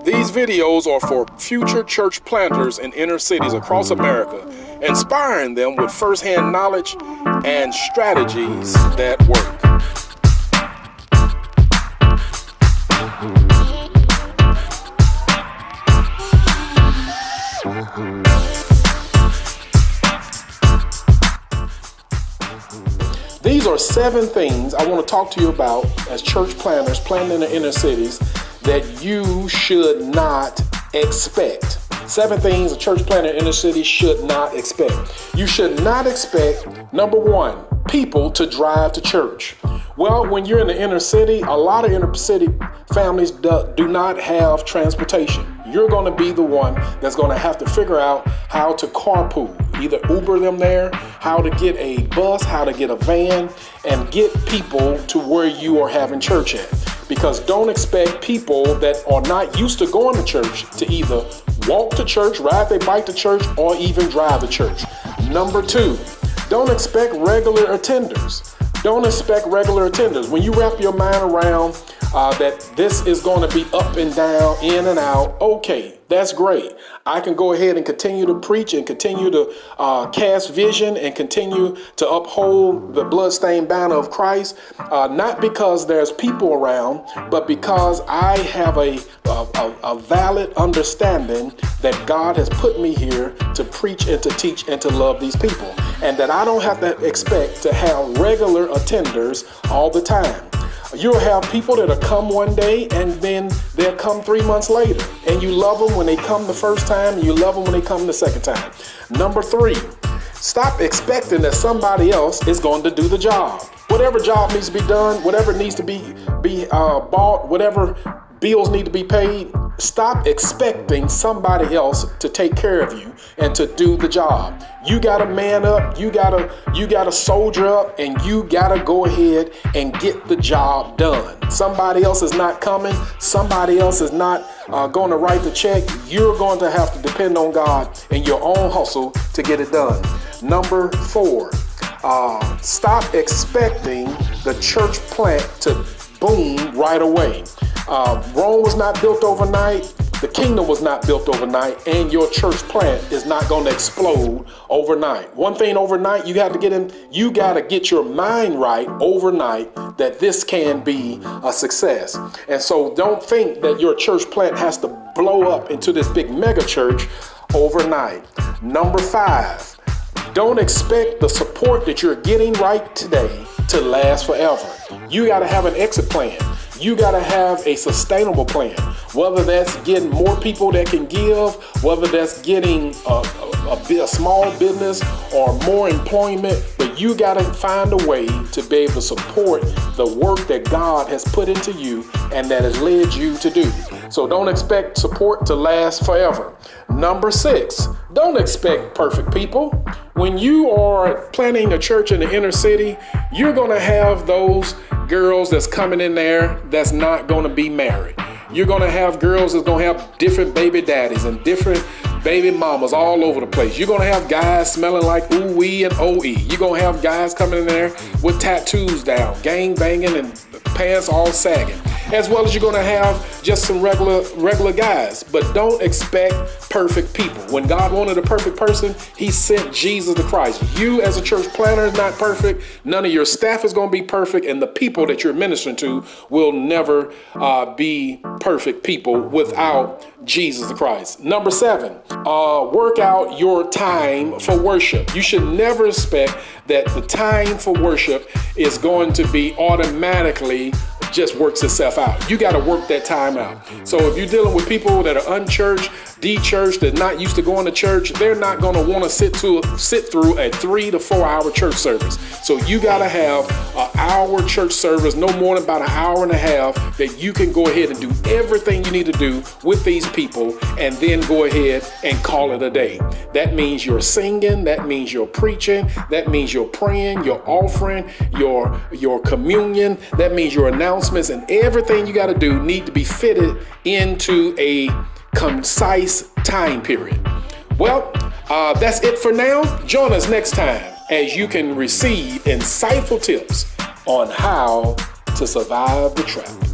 These videos are for future church planters in inner cities across America, inspiring them with firsthand knowledge and strategies that work. These are 7 things I want to talk to you about as church planters planting in the inner cities that you should not expect. 7 things a church planter in inner city should not expect. You should not expect, number 1, people to drive to church. Well, when you're in the inner city, a lot of inner city families do not have transportation. You're going to be the one that's going to have to figure out how to carpool, either Uber them there, how to get a bus, how to get a van, and get people to where you are having church at. Because don't expect people that are not used to going to church to either walk to church, ride their bike to church, or even drive to church. Number 2, don't expect regular attenders. Don't expect regular attenders. When you wrap your mind around that this is going to be up and down, in and out, okay, that's great. I can go ahead and continue to preach and continue to cast vision and continue to uphold the bloodstained banner of Christ, not because there's people around, but because I have a valid understanding that God has put me here to preach and to teach and to love these people, and that I don't have to expect to have regular attenders all the time. You'll have people that'll come one day and then they'll come 3 months later, and you love them when they come the first time and you love them when they come the second time. Number 3, stop expecting that somebody else is going to do the job. Whatever job needs to be done, whatever needs to be bought, whatever bills need to be paid, stop expecting somebody else to take care of you and to do the job. You gotta man up, you gotta soldier up, and you gotta go ahead and get the job done. Somebody else is not coming, somebody else is not going to write the check. You're going to have to depend on God and your own hustle to get it done. Number 4, stop expecting the church plant to boom right away. Rome was not built overnight. The kingdom was not built overnight, and your church plant is not going to explode overnight. One thing overnight, you got to get your mind right overnight that this can be a success. And so don't think that your church plant has to blow up into this big mega church overnight. Number 5, don't expect the support that you're getting right today to last forever. You got to have an exit plan. You got to have a sustainable plan, whether that's getting more people that can give, whether that's getting a small business or more employment, but you got to find a way to be able to support the work that God has put into you and that has led you to do. So don't expect support to last forever. Number 6, don't expect perfect people. When you are planning a church in the inner city, you're going to have those girls that's coming in there that's not going to be married. You're going to have girls that's going to have different baby daddies and different baby mamas all over the place. You're going to have guys smelling like ooh-wee and OE. You're going to have guys coming in there with tattoos down, gang banging and pants all sagging. As well as you're going to have just some regular guys. But don't expect perfect people. When God wanted a perfect person, he sent Jesus the Christ. You as a church planter is not perfect. None of your staff is going to be perfect. And the people that you're ministering to will never be perfect people without Jesus the Christ. Number 7, work out your time for worship. You should never expect that the time for worship is going to be automatically just works itself out. You got to work that time out. So if you're dealing with people that are unchurched, de-churched, that not used to going to church, they're not going to want to sit through a 3 to 4 hour church service. So you got to have an hour church service, no more than about an hour and a half, that you can go ahead and do everything you need to do with these people and then go ahead and call it a day. That means you're singing, that means you're preaching, that means you're praying, your offering, your communion, that means your announcements, and everything you got to do need to be fitted into a concise time period. Well, that's it for now. Join us next time as you can receive insightful tips on how to survive the trap.